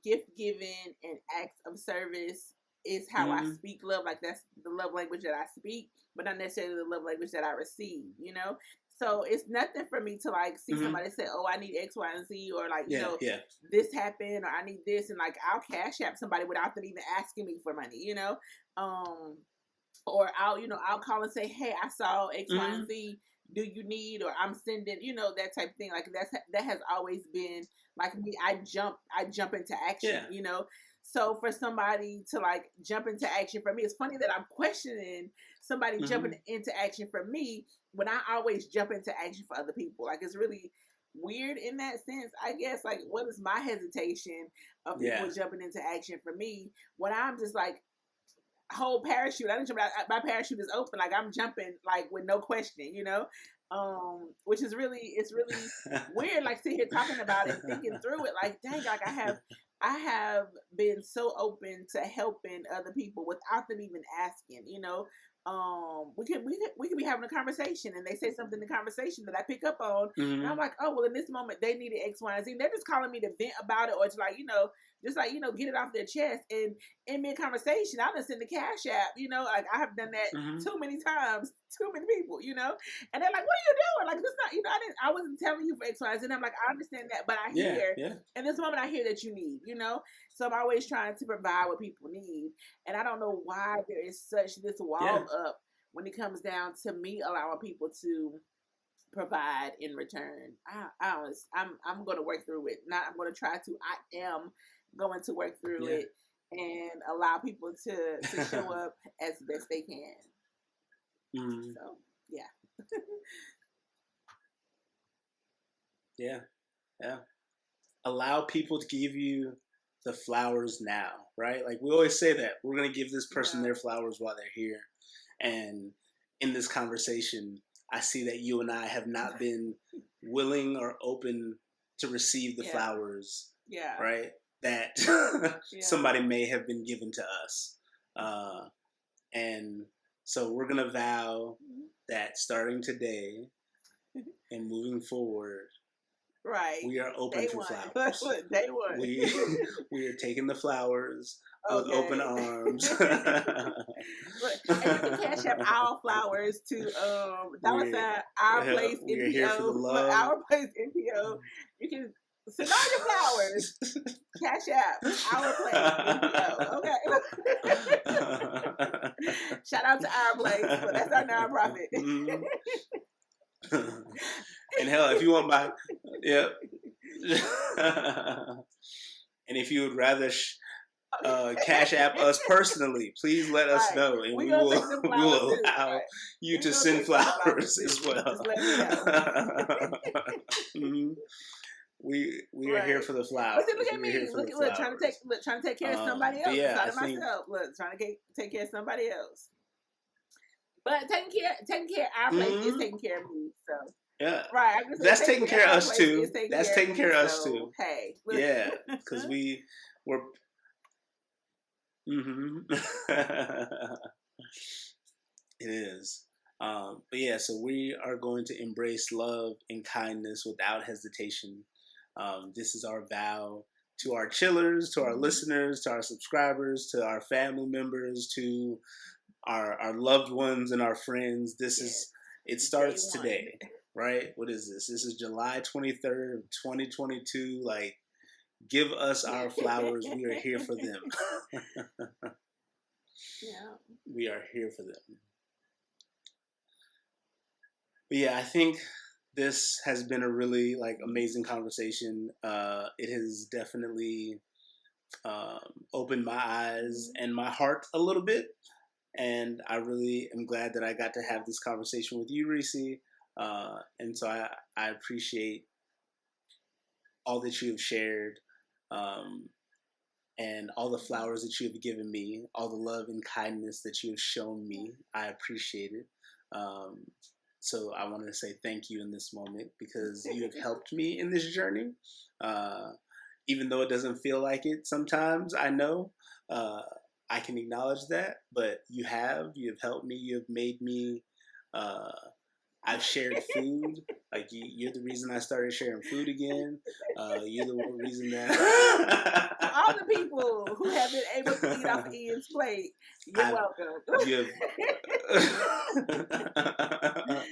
Gift giving and acts of service is how I Mm-hmm. speak love. Like that's the love language that I speak, but not necessarily the love language that I receive. So it's nothing for me to like see Mm-hmm. somebody say, "Oh, I need X, Y, and Z," or like Yeah. Yeah. this happened, or I need this, and like I'll cash app somebody without them even asking me for money. Um, or I'll call and say, "Hey, I saw X, Y, Mm-hmm. and Z. Do you need?" Or I'm sending, that type of thing. Like that has always been like me. I jump into action. Yeah. So for somebody to like jump into action for me, it's funny that I'm questioning somebody Mm-hmm. jumping into action for me when I always jump into action for other people. Like it's really weird in that sense, I guess. Like, what is my hesitation of people Yeah. jumping into action for me when I'm just like whole parachute. I didn't jump out. My parachute is open. Like I'm jumping like with no question. Which is it's really weird. Like sitting here talking about it and thinking through it. Like dang, like I have been so open to helping other people without them even asking. We could be having a conversation and they say something in the conversation that I pick up on, and I'm Mm-hmm. like, oh well, in this moment they needed X, Y, and Z. And they're just calling me to vent about it, or to like get it off their chest. And in mid conversation, I done send the cash app. Like I have done that Mm-hmm. too many times, too many people. And they're like, "What are you doing? Like this not, I wasn't telling you for X, Y, Z." And I'm like, I understand that, but I Yeah. hear Yeah. in this moment, I hear that you need. So I'm always trying to provide what people need, and I don't know why there is such this Yeah. wall up when it comes down to me allowing people to provide in return. I'm going to work through it. Not I'm going to try to. I am going to work through Yeah. it and allow people to show up as best they can. Mm-hmm. So yeah. Yeah. Yeah. Allow people to give you the flowers now, right? Like we always say that we're going to give this person Yeah. their flowers while they're here. And in this conversation, I see that you and I have not been willing or open to receive the Yeah. flowers, Yeah. right? That Yeah. somebody may have been given to us. And so we're going to vow that starting today and moving forward, Right. we are open Day for one. flowers. Day one. We we are taking the flowers with open Okay. arms. Look, and you can cash up our flowers to dollar we're sign our place we're here for the NPO. Look, love. our place NPO. You can send all your flowers. Cash app our place NPO. Okay. Shout out to our place. Look, that's our nonprofit. Mhm. And hell, if you want my, yeah. And if you would rather cash app us personally, please let us Right. know, and We we gonna will take them we flowers will too. allow Right. you We to gonna send take those flowers flowers as too. well. Just let me know. Mhm. We are here Right. for the But see, flowers. look at We are here me. for Look, the look, flowers. trying to take care of somebody But else yeah, inside I of think myself. Look, trying to take care of somebody else. But taking care of our place is mhm, taking care of me. So yeah, right, I'm just saying that's taking taking care care of of our us place is too. taking That's care of taking me. care of us So too. hey, look. Yeah, because we were. hmm It is. But yeah, so we are going to embrace love and kindness without hesitation. This is our vow to our chillers, to our Mhm. listeners, to our subscribers, to our family members, to our loved ones and our friends. Yes, It day starts one. today. right? What is this? This is July 23rd of 2022. Like, give us our flowers. We are here for them. Yeah. We are here for them. But yeah, I think this has been a really like amazing conversation. It has definitely opened my eyes and my heart a little bit, and I really am glad that I got to have this conversation with you, Reese. And so I appreciate all that you have shared, um, and all the flowers that you have given me, all the love and kindness that you have shown me. I appreciate it. Um, so I want to say thank you in this moment because you have helped me in this journey. Uh, Even though it doesn't feel like it sometimes, I know uh, I can acknowledge that, but you have helped me, you have made me. Uh, I've shared food. Like you're the reason I started sharing food again. You're the reason that. To all the people who have been able to eat off Ian's plate, you're welcome. You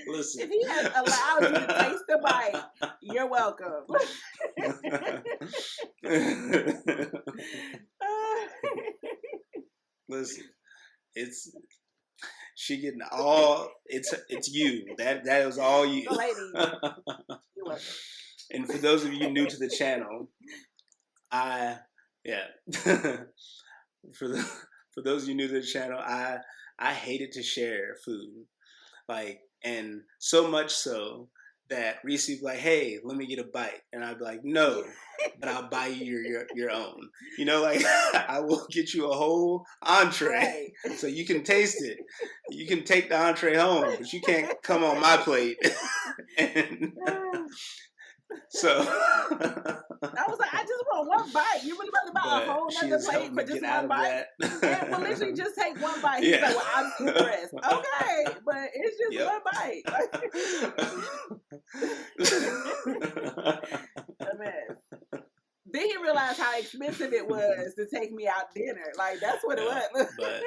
listen. If he has allowed you to taste the bite, you're welcome. Listen, it's she getting all it's you. That is all you. The lady. You're welcome. And for those of you new to the channel, for those of you new to the channel, I hated to share food, like, and so much so that Reese would be like, "Hey, let me get a bite," and I'd be like, "No, but I'll buy you your own." You know, like I will get you a whole entree so you can taste it. You can take the entree home, but you can't come on my plate. And so I was like, I just want one bite. You really about to buy a whole other plate for just one bite? And we'll literally just take one bite. He's like, well, I'm impressed. Okay, but it's just one bite. A mess. Then he realized how expensive it was to take me out dinner. Like, that's what it was. But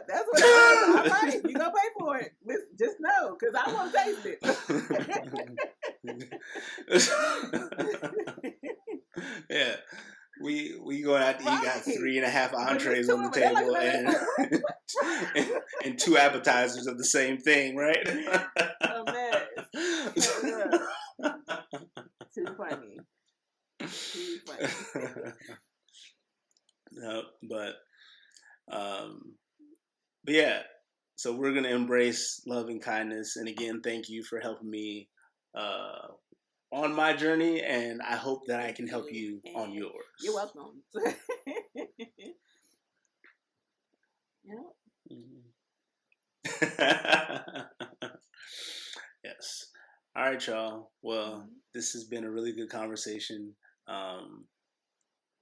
that's what it was. All right, you gonna pay for it. Just know, because I want to taste it. Yeah, we going out to eat. Got 3.5 entrees on the table and 2 appetizers of the same thing, right? Oh man, too funny. Too funny. No, but yeah. So we're gonna embrace love and kindness, and again, thank you for helping me on my journey, and I hope that I can help you on yours. You're welcome. Yes. All right, y'all. Well, this has been a really good conversation.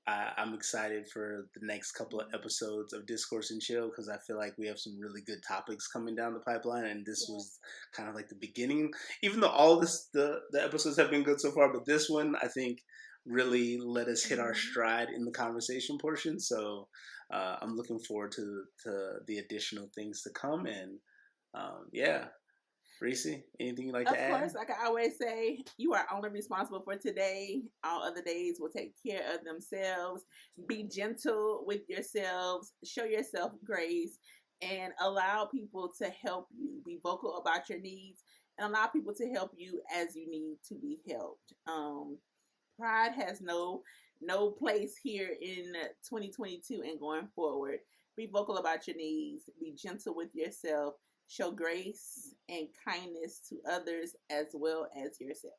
I'm excited for the next couple of episodes of Discourse and Chill because I feel like we have some really good topics coming down the pipeline, and this was kind of like the beginning. Even though all the episodes have been good so far, but this one I think really let us hit our stride in the conversation portion. So I'm looking forward to the additional things to come, and yeah. Reese, anything you'd like to add? Of course, like I always say, you are only responsible for today. All other days will take care of themselves. Be gentle with yourselves. Show yourself grace and allow people to help you. Be vocal about your needs and allow people to help you as you need to be helped. Pride has no place here in 2022 and going forward. Be vocal about your needs. Be gentle with yourself. Show grace and kindness to others as well as yourselves.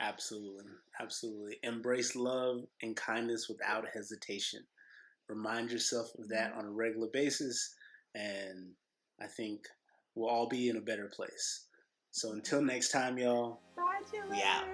Absolutely. Absolutely. Embrace love and kindness without hesitation. Remind yourself of that on a regular basis, and I think we'll all be in a better place. So until next time, y'all, Bye, we out.